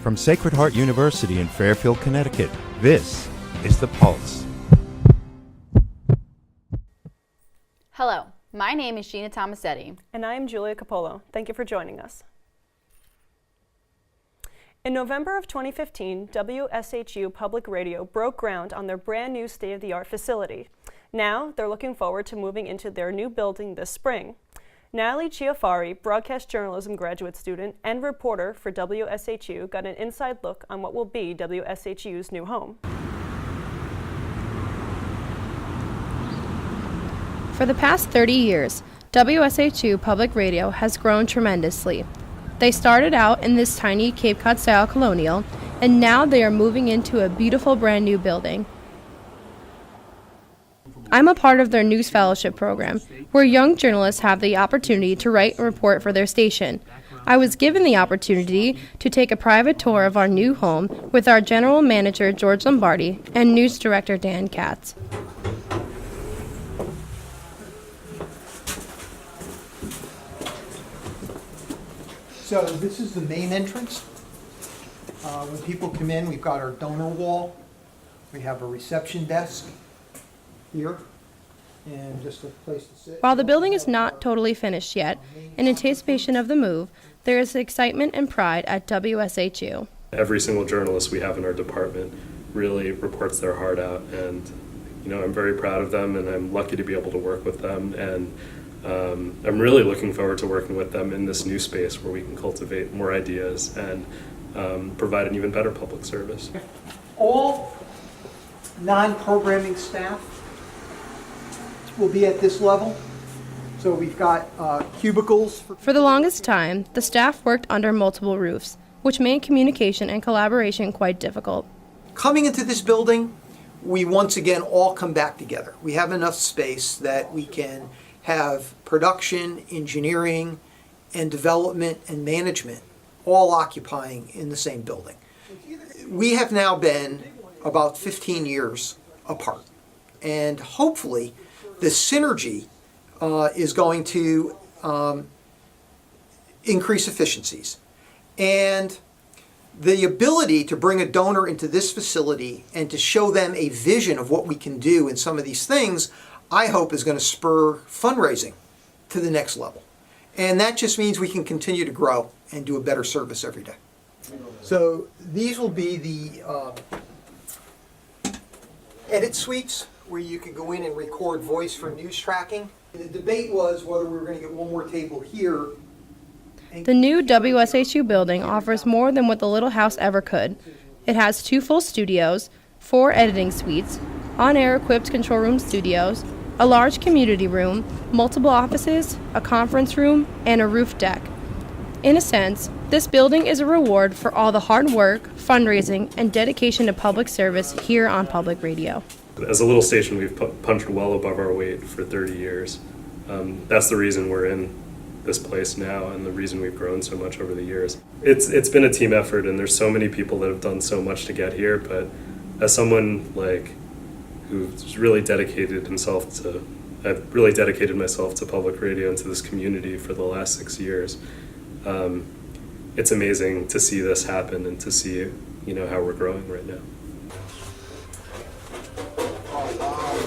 From Sacred Heart University in Fairfield, Connecticut, this is The Pulse. Hello, my name is Gina Tomasetti. And I am Julia Capolo. Thank you for joining us. In November of 2015, WSHU Public Radio broke ground on their brand new state-of-the-art facility. Now, they're looking forward to moving into their new building this spring. Natalie Chiafari, broadcast journalism graduate student and reporter for WSHU, got an inside look on what will be WSHU's new home. For the past 30 years, WSHU Public Radio has grown tremendously. They started out in this tiny Cape Cod-style colonial, and now they are moving into a beautiful brand new building. I'm a part of their News Fellowship program, where young journalists have the opportunity to write and report for their station. I was given the opportunity to take a private tour of our new home with our general manager, George Lombardi, and news director, Dan Katz. So this is the main entrance. When people come in, we've got our donor wall. We have a reception desk here, and just a place to sit. While the building is not totally finished yet, in anticipation of the move, there is excitement and pride at WSHU. Every single journalist we have in our department really reports their heart out, and I'm very proud of them, and I'm lucky to be able to work with them, and I'm really looking forward to working with them in this new space where we can cultivate more ideas and provide an even better public service. All non-programming staff will be at this level. So we've got cubicles. For the longest time, the staff worked under multiple roofs, which made communication and collaboration quite difficult. Coming into this building, we once again all come back together. We have enough space that we can have production, engineering, and development and management all occupying in the same building. We have now been about 15 years apart, and hopefully the synergy is going to increase efficiencies. And the ability to bring a donor into this facility and to show them a vision of what we can do in some of these things, I hope is going to spur fundraising to the next level. And that just means we can continue to grow and do a better service every day. So these will be the edit suites where you can go in and record voice for news tracking. The debate was whether we were going to get one more table here. The new WSHU building offers more than what the little house ever could. It has 2 full studios, 4 editing suites, on-air equipped control room studios, a large community room, multiple offices, a conference room, and a roof deck. In a sense, this building is a reward for all the hard work, fundraising, and dedication to public service here on Public Radio. As a little station, we've punched well above our weight for 30 years. That's the reason we're in this place now and the reason we've grown so much over the years. It's been a team effort, and there's so many people that have done so much to get here, but as someone who's really dedicated I've really dedicated myself to public radio and to this community for the last 6 years. It's amazing to see this happen and to see, how we're growing right now.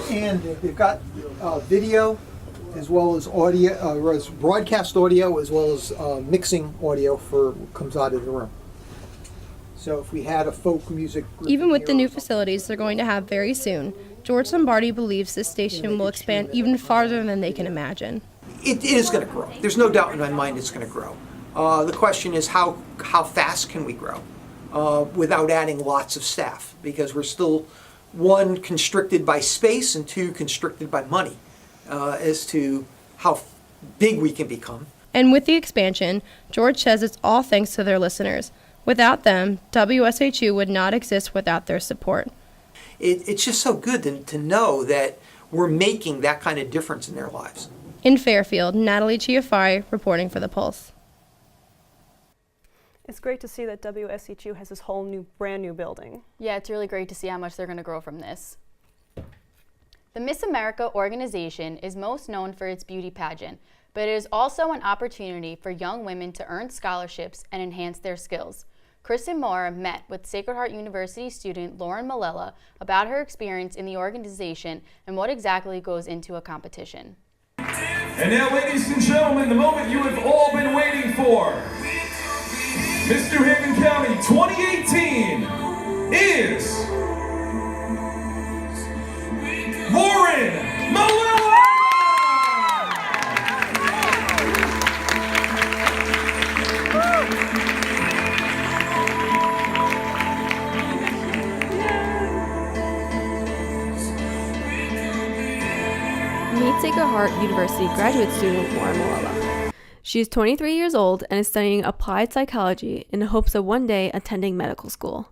And they've got video as well as audio, as broadcast audio, as well as mixing audio for what comes out of the room. So if we had a folk music group Even with the new facilities they're going to have very soon, George Lombardi believes this station will expand even farther than they can imagine. It is going to grow. There's no doubt in my mind it's going to grow. The question is how fast can we grow without adding lots of staff? Because we're still, 1, constricted by space, and 2, constricted by money as to how big we can become. And with the expansion, George says it's all thanks to their listeners. Without them, WSHU would not exist without their support. It's just so good to know that we're making that kind of difference in their lives. In Fairfield, Natalie Chiafari reporting for The Pulse. It's great to see that WSHU has this whole brand new building. Yeah, it's really great to see how much they're going to grow from this. The Miss America organization is most known for its beauty pageant, but it is also an opportunity for young women to earn scholarships and enhance their skills. Kristen Moore met with Sacred Heart University student Lauren Malella about her experience in the organization and what exactly goes into a competition. And now, ladies and gentlemen, the moment you have all been waiting for. Miss New Haven County 2018 is Lauren Malella! Meet Sacred Heart University graduate student Lauren Malella. She is 23 years old and is studying applied psychology in the hopes of one day attending medical school.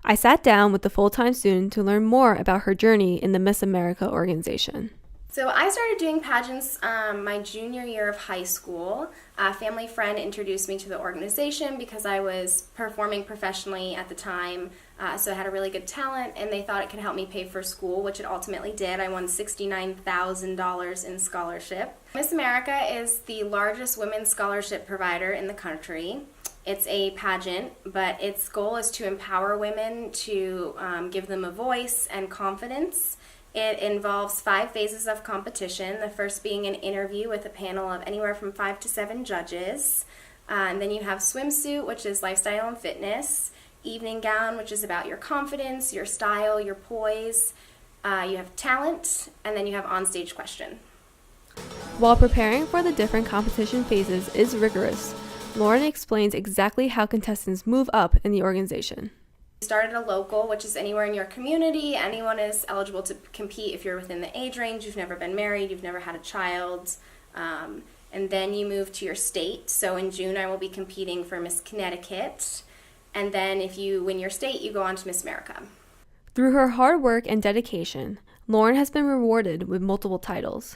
I sat down with the full-time student to learn more about her journey in the Miss America organization. So I started doing pageants my junior year of high school. A family friend introduced me to the organization because I was performing professionally at the time, so I had a really good talent, and they thought it could help me pay for school, which it ultimately did. I won $69,000 in scholarship. Miss America is the largest women's scholarship provider in the country. It's a pageant, but its goal is to empower women, to give them a voice and confidence. It involves 5 phases of competition, the first being an interview with a panel of anywhere from 5 to 7 judges. And then you have swimsuit, which is lifestyle and fitness, evening gown, which is about your confidence, your style, your poise. You have talent, and then you have onstage question. While preparing for the different competition phases is rigorous, Lauren explains exactly how contestants move up in the organization. We started a local, which is anywhere in your community. Anyone is eligible to compete if you're within the age range, you've never been married, you've never had a child. And then you move to your state. So in June I will be competing for Miss Connecticut. And then if you win your state, you go on to Miss America. Through her hard work and dedication, Lauren has been rewarded with multiple titles.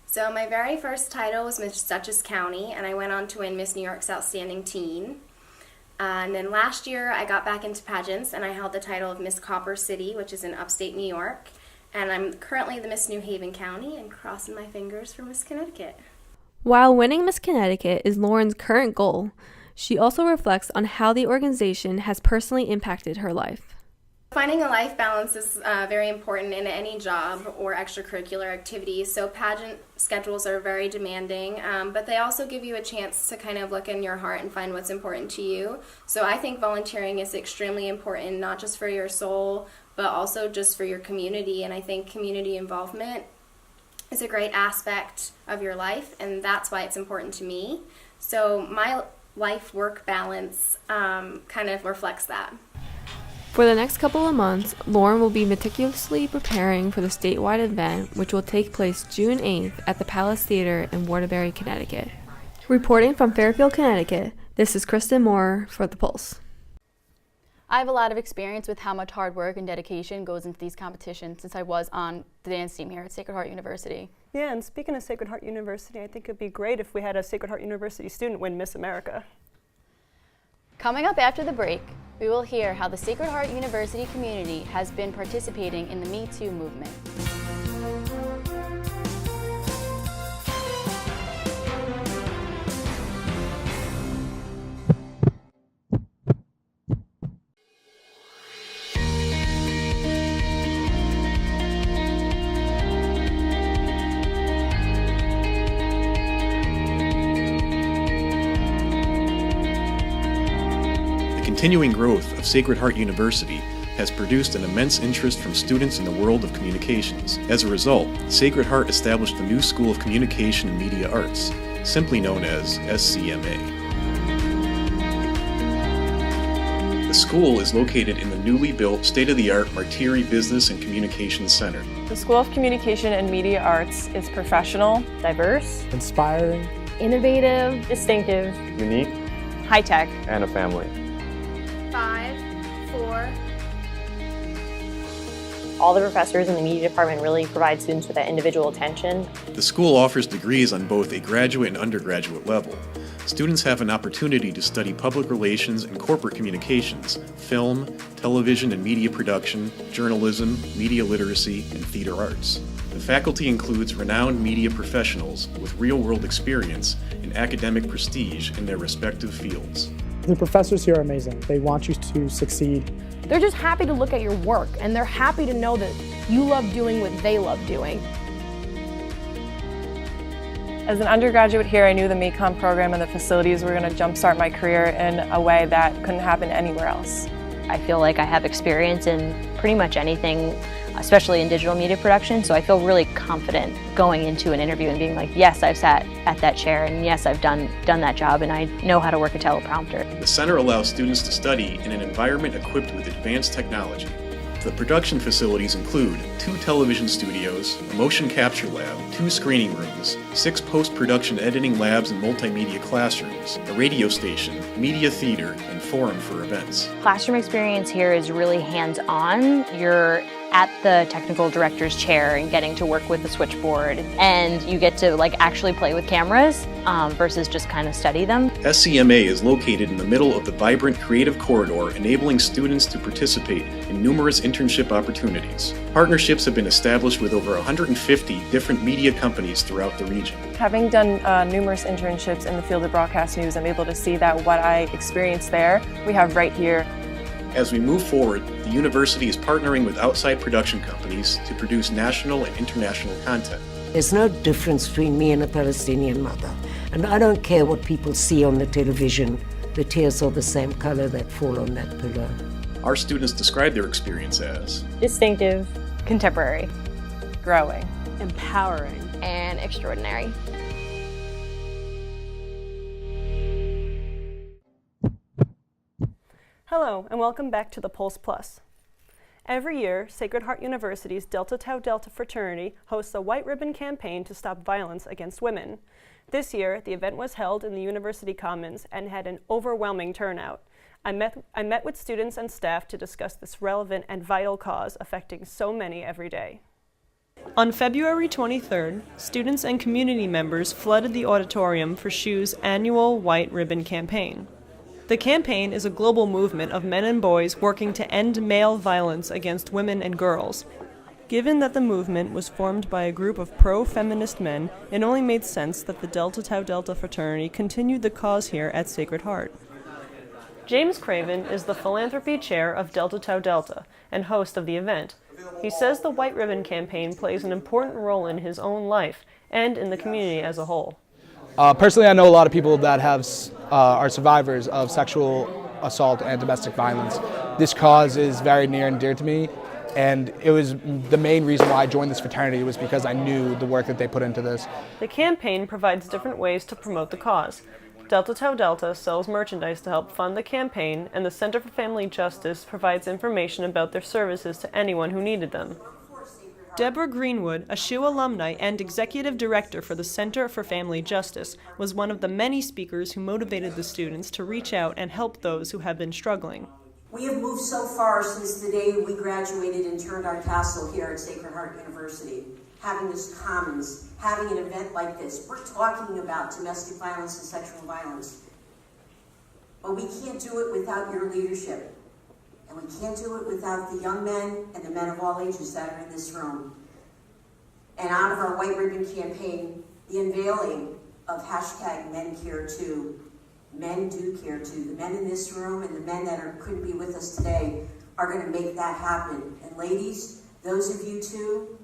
So my very first title was Miss Dutchess County, and I went on to win Miss New York's Outstanding Teen. And then last year I got back into pageants and I held the title of Miss Copper City, which is in upstate New York. And I'm currently the Miss New Haven County and crossing my fingers for Miss Connecticut. While winning Miss Connecticut is Lauren's current goal, she also reflects on how the organization has personally impacted her life. Finding a life balance is very important in any job or extracurricular activity. So pageant schedules are very demanding, but they also give you a chance to kind of look in your heart and find what's important to you. So I think volunteering is extremely important, not just for your soul, but also just for your community. And I think community involvement is a great aspect of your life, and that's why it's important to me. So my life-work balance kind of reflects that. For the next couple of months, Lauren will be meticulously preparing for the statewide event, which will take place June 8th at the Palace Theater in Waterbury, Connecticut. Reporting from Fairfield, Connecticut, this is Kristen Moore for The Pulse. I have a lot of experience with how much hard work and dedication goes into these competitions since I was on the dance team here at Sacred Heart University. Yeah, and speaking of Sacred Heart University, I think it'd be great if we had a Sacred Heart University student win Miss America. Coming up after the break, we will hear how the Sacred Heart University community has been participating in the Me Too movement. The continuing growth of Sacred Heart University has produced an immense interest from students in the world of communications. As a result, Sacred Heart established the new School of Communication and Media Arts, simply known as SCMA. The school is located in the newly built state-of-the-art Martiri Business and Communications Center. The School of Communication and Media Arts is professional, diverse, inspiring, innovative, distinctive, unique, high-tech, and a family. 5, 4. All the professors in the media department really provide students with that individual attention. The school offers degrees on both a graduate and undergraduate level. Students have an opportunity to study public relations and corporate communications, film, television and media production, journalism, media literacy, and theater arts. The faculty includes renowned media professionals with real-world experience and academic prestige in their respective fields. The professors here are amazing. They want you to succeed. They're just happy to look at your work, and they're happy to know that you love doing what they love doing. As an undergraduate here, I knew the MECOM program and the facilities were going to jumpstart my career in a way that couldn't happen anywhere else. I feel like I have experience in pretty much anything, especially in digital media production, so I feel really confident going into an interview and being like, yes, I've sat at that chair, and yes, I've done that job, and I know how to work a teleprompter. The center allows students to study in an environment equipped with advanced technology. The production facilities include 2 television studios, a motion capture lab, 2 screening rooms, 6 post-production editing labs and multimedia classrooms, a radio station, media theater, and forum for events. Classroom experience here is really hands-on. You're at the technical director's chair and getting to work with the switchboard, and you get to actually play with cameras versus just kind of study them. SCMA is located in the middle of the vibrant creative corridor, enabling students to participate in numerous internship opportunities. Partnerships have been established with over 150 different media companies throughout the region. Having done numerous internships in the field of broadcast news, I'm able to see that what I experienced there, we have right here. As we move forward, the university is partnering with outside production companies to produce national and international content. There's no difference between me and a Palestinian mother. And I don't care what people see on the television. The tears are the same color that fall on that pillow. Our students describe their experience as Distinctive, Contemporary, growing, Empowering. and extraordinary. Hello, and welcome back to the Pulse Plus. Every year, Sacred Heart University's Delta Tau Delta fraternity hosts a white ribbon campaign to stop violence against women. This year, the event was held in the University Commons and had an overwhelming turnout. I met with students and staff to discuss this relevant and vital cause affecting so many every day. On February 23rd, students and community members flooded the auditorium for SHU's annual White Ribbon Campaign. The campaign is a global movement of men and boys working to end male violence against women and girls. Given that the movement was formed by a group of pro-feminist men, it only made sense that the Delta Tau Delta fraternity continued the cause here at Sacred Heart. James Craven is the philanthropy chair of Delta Tau Delta and host of the event. He says the White Ribbon Campaign plays an important role in his own life and in the community as a whole. Personally, I know a lot of people that are survivors of sexual assault and domestic violence. This cause is very near and dear to me, and it was the main reason why I joined this fraternity was because I knew the work that they put into this. The campaign provides different ways to promote the cause. Delta Tau Delta sells merchandise to help fund the campaign, and the Center for Family Justice provides information about their services to anyone who needed them. Deborah Greenwood, a SHU alumni and executive director for the Center for Family Justice, was one of the many speakers who motivated the students to reach out and help those who have been struggling. We have moved so far since the day we graduated and turned our tassel here at Sacred Heart University. Having this commons, having an event like this, we're talking about domestic violence and sexual violence. But we can't do it without your leadership. And we can't do it without the young men and the men of all ages that are in this room. And out of our White Ribbon Campaign, the unveiling of hashtag Men Care Too. Men do care too. The men in this room and the men that couldn't be with us today are going to make that happen. And ladies, those of you too,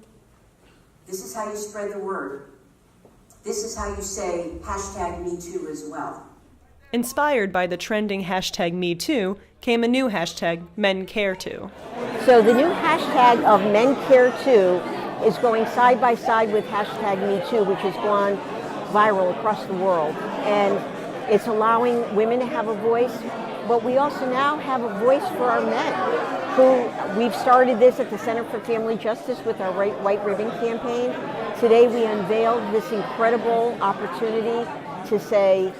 this is how you spread the word. This is how you say hashtag Me Too as well. Inspired by the trending hashtag MeToo came a new hashtag Men Care Too. So the new hashtag of Men Care Too is going side by side with hashtag MeToo, which has gone viral across the world. And it's allowing women to have a voice, but we also now have a voice for our men. We've started this at the Center for Family Justice with our White Ribbon Campaign. Today we unveiled this incredible opportunity to say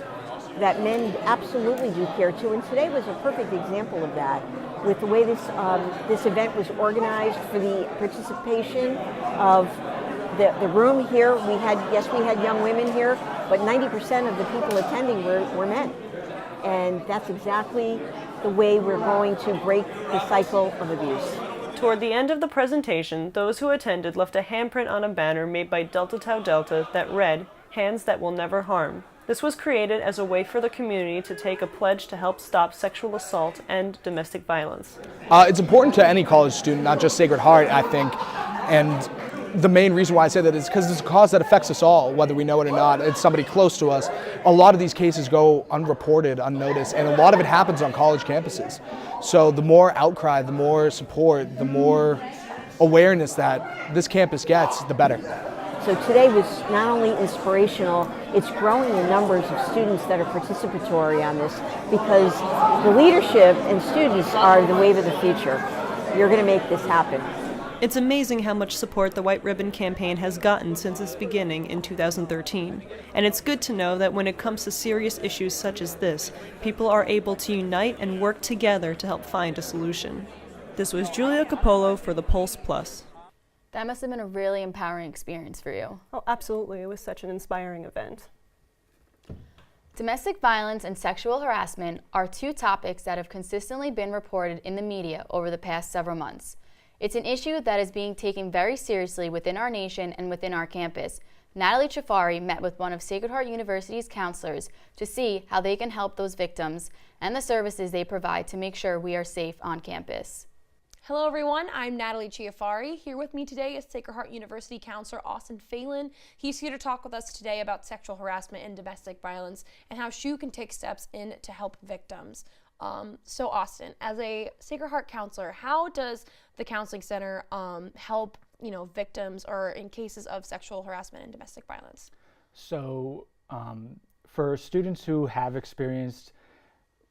that men absolutely do care too, and today was a perfect example of that. With the way this event was organized for the participation of the room here, we had young women here, but 90% of the people attending were men. And that's exactly the way we're going to break the cycle of abuse. Toward the end of the presentation, those who attended left a handprint on a banner made by Delta Tau Delta that read, "Hands that will never harm." This was created as a way for the community to take a pledge to help stop sexual assault and domestic violence. It's important to any college student, not just Sacred Heart, I think. And the main reason why I say that is because it's a cause that affects us all, whether we know it or not. It's somebody close to us. A lot of these cases go unreported, unnoticed, and a lot of it happens on college campuses. So the more outcry, the more support, the more awareness that this campus gets, the better. So today was not only inspirational, it's growing the numbers of students that are participatory on this, because the leadership and students are the wave of the future. You're going to make this happen. It's amazing how much support the White Ribbon Campaign has gotten since its beginning in 2013. And it's good to know that when it comes to serious issues such as this, people are able to unite and work together to help find a solution. This was Julia Capolo for the Pulse Plus. That must have been a really empowering experience for you. Oh, absolutely. It was such an inspiring event. Domestic violence and sexual harassment are two topics that have consistently been reported in the media over the past several months. It's an issue that is being taken very seriously within our nation and within our campus. Natalie Chafari met with one of Sacred Heart University's counselors to see how they can help those victims and the services they provide to make sure we are safe on campus. Hello everyone, I'm Natalie Chiafari. Here with me today is Sacred Heart University counselor Austin Phelan. He's here to talk with us today about sexual harassment and domestic violence and how SHU can take steps in to help victims. So Austin, as a Sacred Heart counselor, how does the counseling center help victims or in cases of sexual harassment and domestic violence? So for students who have experienced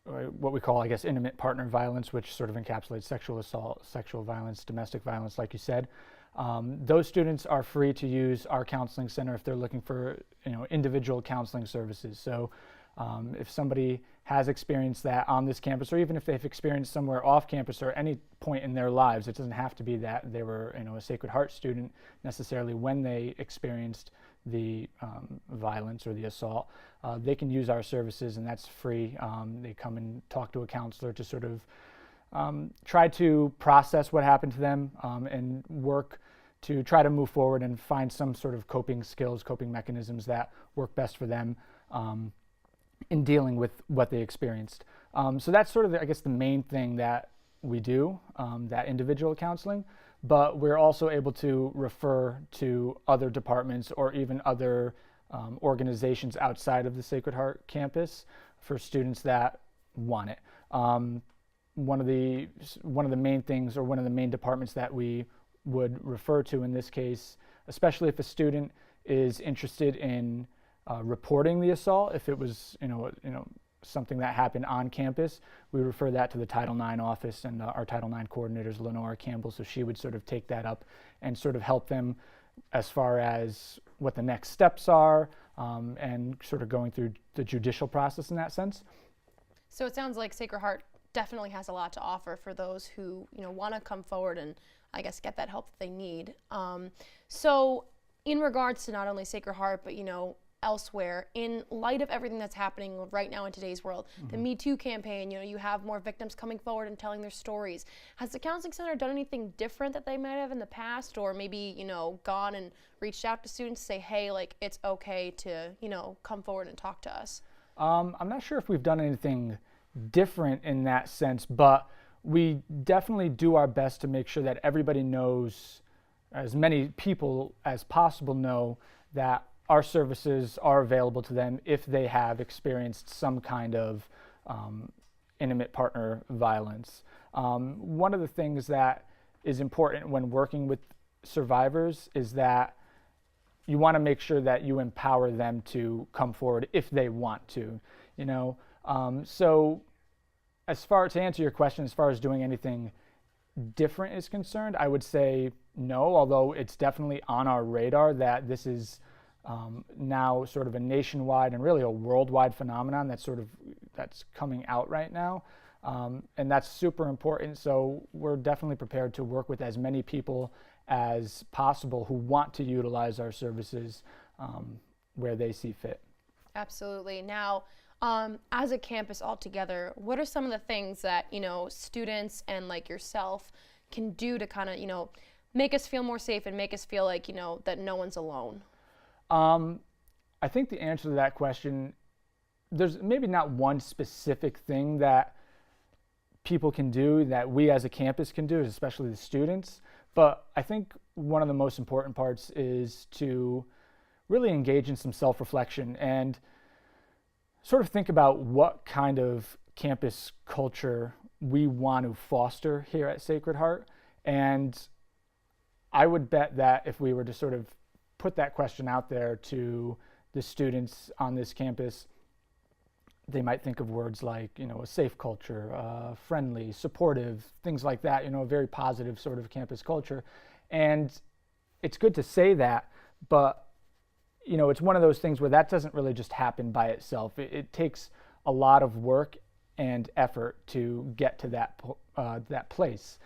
what we call, I guess, intimate partner violence, which sort of encapsulates sexual assault, sexual violence, domestic violence, like you said. Those students are free to use our counseling center if they're looking for, individual counseling services. So if somebody has experienced that on this campus, or even if they've experienced somewhere off campus or any point in their lives, it doesn't have to be that they were, a Sacred Heart student necessarily when they experienced the violence or the assault. They can use our services, and that's free. They come and talk to a counselor to sort of try to process what happened to them and work to try to move forward and find some sort of coping skills, coping mechanisms that work best for them in dealing with what they experienced. So that's sort of, I guess, the main thing that we do, that individual counseling. But we're also able to refer to other departments or even other organizations outside of the Sacred Heart campus for students that want it. One of the main things, or one of the main departments that we would refer to in this case, especially if a student is interested in reporting the assault, if it was something that happened on campus, we refer that to the Title IX office, and our Title IX coordinator is Lenora Campbell, so she would sort of take that up and sort of help them as far as what the next steps are and sort of going through the judicial process in that sense. So it sounds like Sacred Heart definitely has a lot to offer for those who want to come forward and I guess get that help that they need. So in regards to not only Sacred Heart, but elsewhere, in light of everything that's happening right now in today's world, the Me Too campaign, you have more victims coming forward and telling their stories. Has the counseling center done anything different that they might have in the past, or maybe, gone and reached out to students to say, hey, like, it's okay to, come forward and talk to us? I'm not sure if we've done anything different in that sense, but we definitely do our best to make sure that everybody knows, as many people as possible know, that our services are available to them if they have experienced some kind of intimate partner violence. One of the things that is important when working with survivors is that you want to make sure that you empower them to come forward if they want to, So to answer your question, as far as doing anything different is concerned, I would say no, although it's definitely on our radar that this is now sort of a nationwide and really a worldwide phenomenon that's coming out right now. And that's super important. So we're definitely prepared to work with as many people as possible who want to utilize our services where they see fit. Absolutely. Now, as a campus altogether, what are some of the things that, students and like yourself can do to kind of, make us feel more safe and make us feel like, that no one's alone? I think the answer to that question there's maybe not one specific thing that people can do that we as a campus can do, especially the students. But I think one of the most important parts is to really engage in some self-reflection and sort of think about what kind of campus culture we want to foster here at Sacred Heart. And I would bet that if we were to sort of put that question out there to the students on this campus, they might think of words like, a safe culture, friendly, supportive, things like that, a very positive sort of campus culture. And it's good to say that, but, it's one of those things where that doesn't really just happen by itself. It takes a lot of work and effort to get to that place.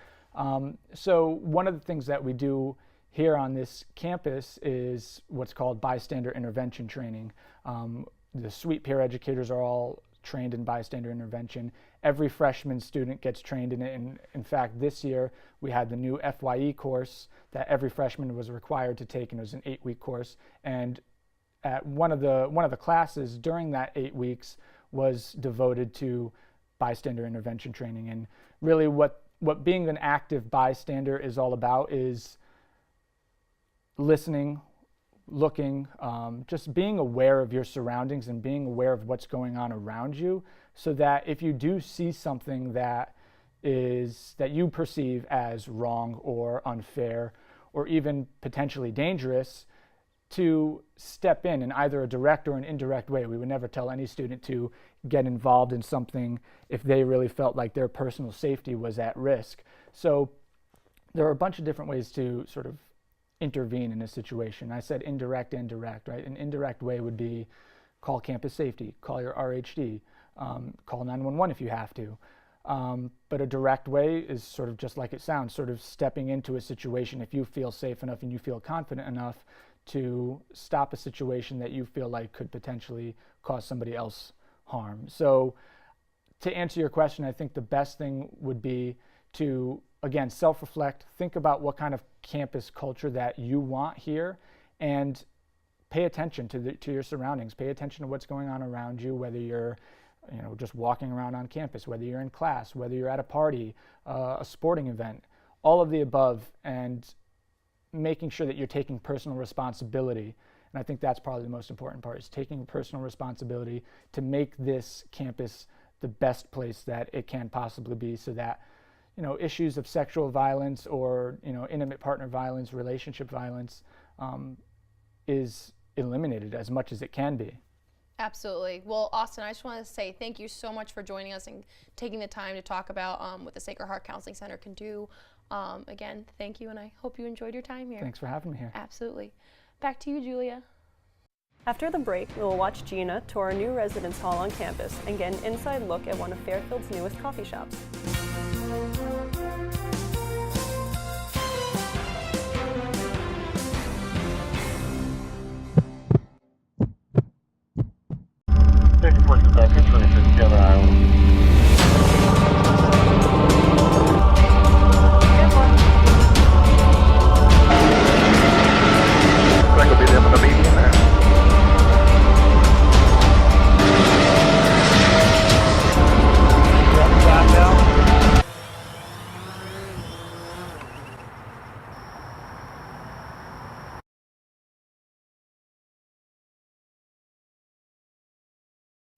So one of the things that we do here on this campus is what's called bystander intervention training. The suite peer educators are all trained in bystander intervention. Every freshman student gets trained in it. And in fact, this year we had the new FYE course that every freshman was required to take, and it was an 8-week course. And at one of the classes during that 8 weeks was devoted to bystander intervention training. And really what being an active bystander is all about is listening, looking, just being aware of your surroundings and being aware of what's going on around you, so that if you do see something that you perceive as wrong or unfair or even potentially dangerous, to step in either a direct or an indirect way. We would never tell any student to get involved in something if they really felt like their personal safety was at risk. So there are a bunch of different ways to sort of intervene in a situation. I said indirect and direct, right? An indirect way would be call campus safety, call your RHD, call 911 if you have to. But a direct way is sort of just like it sounds, sort of stepping into a situation if you feel safe enough and you feel confident enough to stop a situation that you feel like could potentially cause somebody else harm. So to answer your question, I think the best thing would be to, again, self-reflect, think about what kind of campus culture that you want here, and pay attention to your surroundings. Pay attention to what's going on around you, whether you're just walking around on campus, whether you're in class, whether you're at a party, a sporting event, all of the above, and making sure that you're taking personal responsibility. And I think that's probably the most important part, is taking personal responsibility to make this campus the best place that it can possibly be, so that issues of sexual violence or intimate partner violence, relationship violence is eliminated as much as it can be. Absolutely. Well, Austin, I just want to say thank you so much for joining us and taking the time to talk about what the Sacred Heart Counseling Center can do. Again, thank you, and I hope you enjoyed your time here. Thanks for having me here. Absolutely. Back to you, Julia. After the break, we will watch Gina tour our new residence hall on campus and get an inside look at one of Fairfield's newest coffee shops.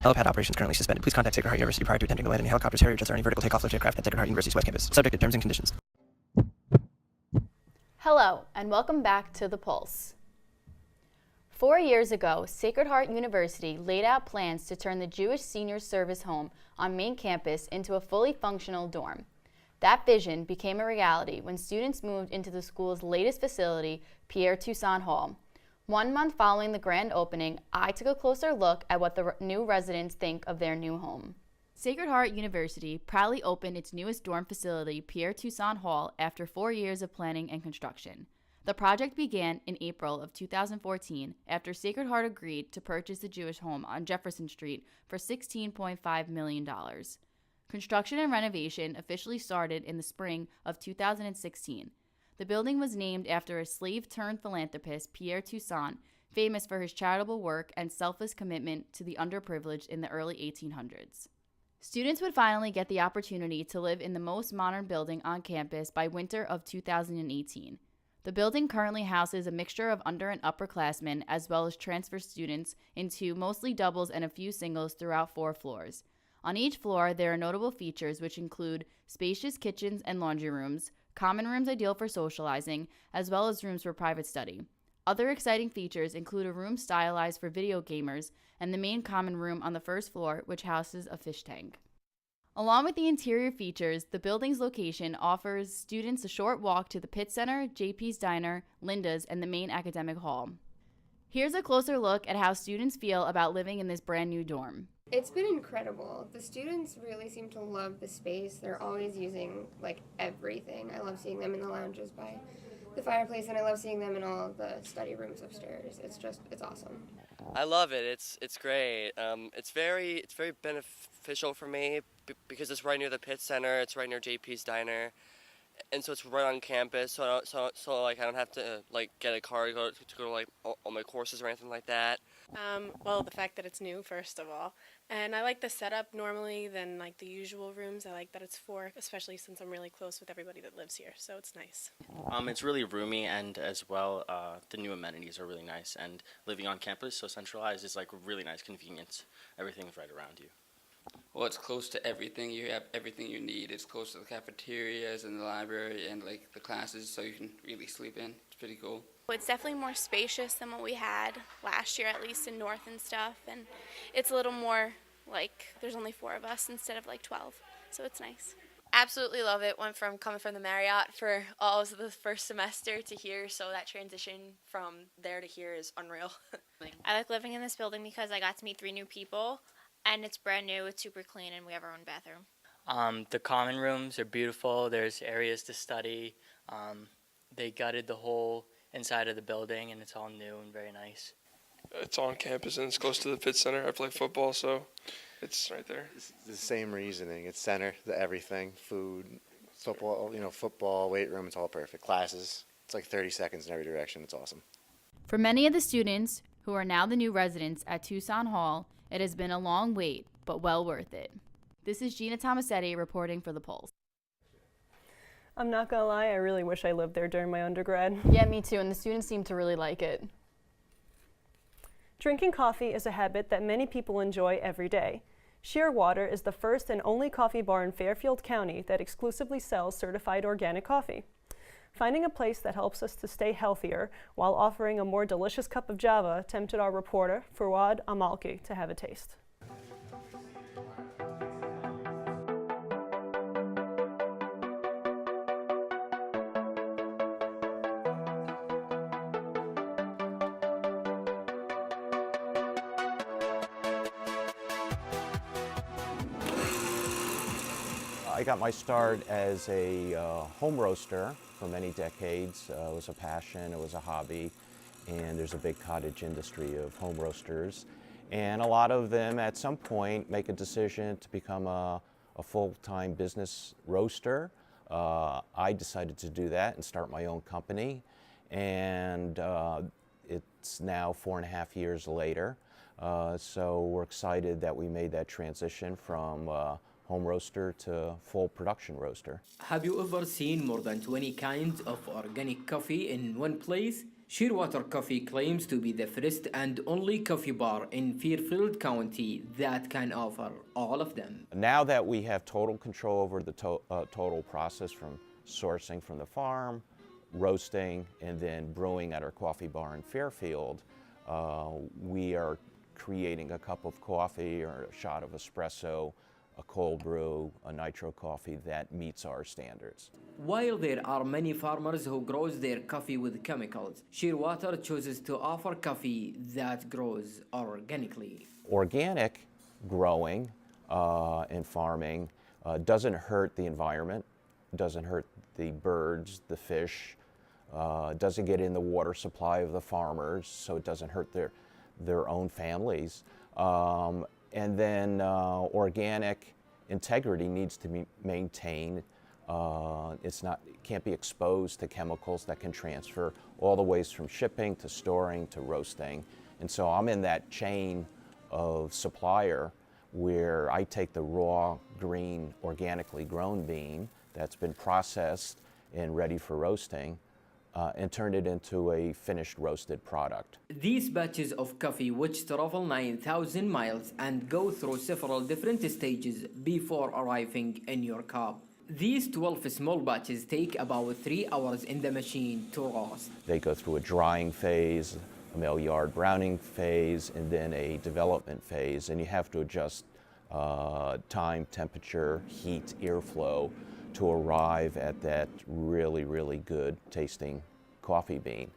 Helipad operations currently suspended. Please contact Sacred Heart University prior to attempting to land any helicopters, Harrier jets, or any vertical takeoff lift aircraft at Sacred Heart University's West Campus, subject to terms and conditions. Hello, and welcome back to The Pulse. 4 years ago, Sacred Heart University laid out plans to turn the Jewish Senior Service Home on main campus into a fully functional dorm. That vision became a reality when students moved into the school's latest facility, Pierre Toussaint Hall. 1 month following the grand opening, I took a closer look at what the new residents think of their new home. Sacred Heart University proudly opened its newest dorm facility, Pierre Toussaint Hall, after 4 years of planning and construction. The project began in April of 2014 after Sacred Heart agreed to purchase the Jewish home on Jefferson Street for $16.5 million. Construction and renovation officially started in the spring of 2016. The building was named after a slave-turned-philanthropist, Pierre Toussaint, famous for his charitable work and selfless commitment to the underprivileged in the early 1800s. Students would finally get the opportunity to live in the most modern building on campus by winter of 2018. The building currently houses a mixture of under and upperclassmen as well as transfer students into mostly doubles and a few singles throughout 4 floors. On each floor, there are notable features which include spacious kitchens and laundry rooms, common rooms ideal for socializing, as well as rooms for private study. Other exciting features include a room stylized for video gamers and the main common room on the first floor, which houses a fish tank. Along with the interior features, the building's location offers students a short walk to the Pitt Center, JP's Diner, Linda's, and the main academic hall. Here's a closer look at how students feel about living in this brand new dorm. It's been incredible. The students really seem to love the space. They're always using everything. I love seeing them in the lounges by the fireplace, and I love seeing them in all of the study rooms upstairs. It's awesome. I love it. It's great. It's very beneficial for me because it's right near the Pitt Center. It's right near JP's Diner, and so it's right on campus. So I don't have to get a car to go to all my courses or anything like that. Well, the fact that it's new, first of all, and I like the setup normally than the usual rooms. I like that it's 4, especially since I'm really close with everybody that lives here, so it's nice. It's really roomy, and as well, the new amenities are really nice. And living on campus, so centralized, is really nice convenience. Everything's right around you. Well, it's close to everything. You have everything you need. It's close to the cafeterias and the library and the classes, so you can really sleep in. It's pretty cool. It's definitely more spacious than what we had last year, at least in North and stuff, and it's a little more there's only 4 of us instead of 12, so it's nice. Absolutely love it. Went from coming from the Marriott for all of the first semester to here, so that transition from there to here is unreal. I like living in this building because I got to meet 3 new people, and it's brand new, it's super clean, and we have our own bathroom. The common rooms are beautiful. There's areas to study. They gutted the whole inside of the building, and it's all new and very nice. It's on campus and it's close to the Pitt Center. I play football, so it's right there. It's the same reasoning. It's center, everything, food, football, weight room, it's all perfect. Classes, it's 30 seconds in every direction. It's awesome. For many of the students who are now the new residents at Tucson Hall, it has been a long wait, but well worth it. This is Gina Tomasetti reporting for The Pulse. I'm not gonna lie, I really wish I lived there during my undergrad. Yeah, me too, and the students seem to really like it. Drinking coffee is a habit that many people enjoy every day. Shearwater is the first and only coffee bar in Fairfield County that exclusively sells certified organic coffee. Finding a place that helps us to stay healthier while offering a more delicious cup of Java tempted our reporter, Fawad Amalki, to have a taste. I got my start as a home roaster for many decades. It was a passion, it was a hobby, and there's a big cottage industry of home roasters. And a lot of them at some point make a decision to become a full-time business roaster. I decided to do that and start my own company. And it's now 4.5 years later. So we're excited that we made that transition from home roaster to full production roaster. Have you ever seen more than 20 kinds of organic coffee in one place? Shearwater Coffee claims to be the first and only coffee bar in Fairfield County that can offer all of them. Now that we have total control over the total process from sourcing from the farm, roasting, and then brewing at our coffee bar in Fairfield, we are creating a cup of coffee or a shot of espresso, a cold brew, a nitro coffee that meets our standards. While there are many farmers who grows their coffee with chemicals, Shearwater chooses to offer coffee that grows organically. Organic growing and farming doesn't hurt the environment, doesn't hurt the birds, the fish, doesn't get in the water supply of the farmers, so it doesn't hurt their own families. And then organic integrity needs to be maintained It can't be exposed to chemicals that can transfer all the ways from shipping to storing to roasting. And so I'm in that chain of supplier where I take the raw, green, organically grown bean that's been processed and ready for roasting and turn it into a finished roasted product. These batches of coffee, which travel 9,000 miles and go through several different stages before arriving in your cup. These 12 small batches take about 3 hours in the machine to roast. They go through a drying phase, a Maillard browning phase, and then a development phase, and you have to adjust time, temperature, heat, airflow to arrive at that really, really good tasting coffee bean.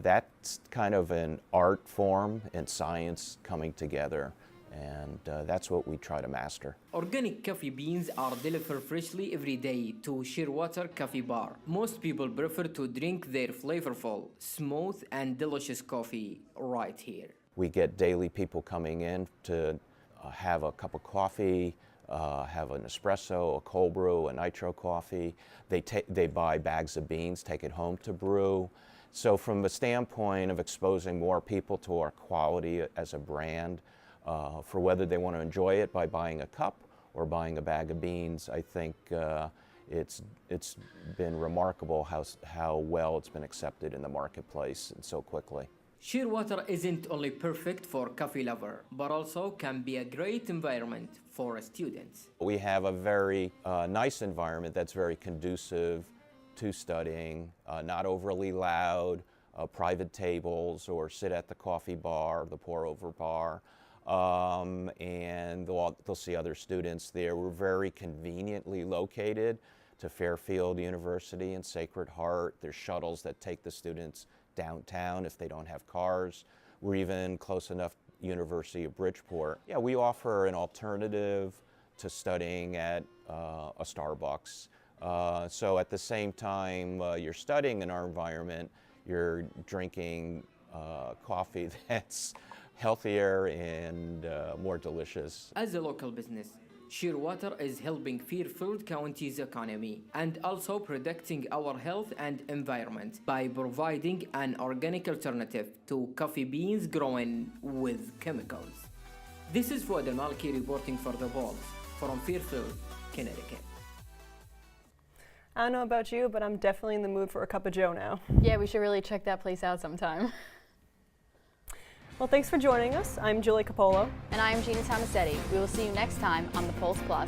That's kind of an art form and science coming together, and that's what we try to master. Organic coffee beans are delivered freshly every day to Shearwater Coffee Bar. Most people prefer to drink their flavorful, smooth, and delicious coffee right here. We get daily people coming in to have a cup of coffee, have an espresso, a cold brew, a nitro coffee. They buy bags of beans, take it home to brew. So from the standpoint of exposing more people to our quality as a brand, for whether they want to enjoy it by buying a cup or buying a bag of beans, I think it's been remarkable how well it's been accepted in the marketplace and so quickly. Shearwater isn't only perfect for coffee lover, but also can be a great environment for students. We have a very nice environment that's very conducive to studying, not overly loud, private tables, or sit at the coffee bar, the pour-over bar, and they'll see other students there. We're very conveniently located to Fairfield University and Sacred Heart. There's shuttles that take the students downtown if they don't have cars. We're even close enough to University of Bridgeport. Yeah, we offer an alternative to studying at a Starbucks. So at the same time you're studying in our environment, you're drinking coffee that's healthier and more delicious. As a local business, Shearwater is helping Fairfield County's economy and also protecting our health and environment by providing an organic alternative to coffee beans grown with chemicals. This is Fuad Al-Malki reporting for The Pulse from Fairfield, Connecticut. I don't know about you, but I'm definitely in the mood for a cup of joe now. Yeah, we should really check that place out sometime. Well, thanks for joining us. I'm Julie Capolo. And I'm Gina Tomasetti. We will see you next time on The Pulse Plus.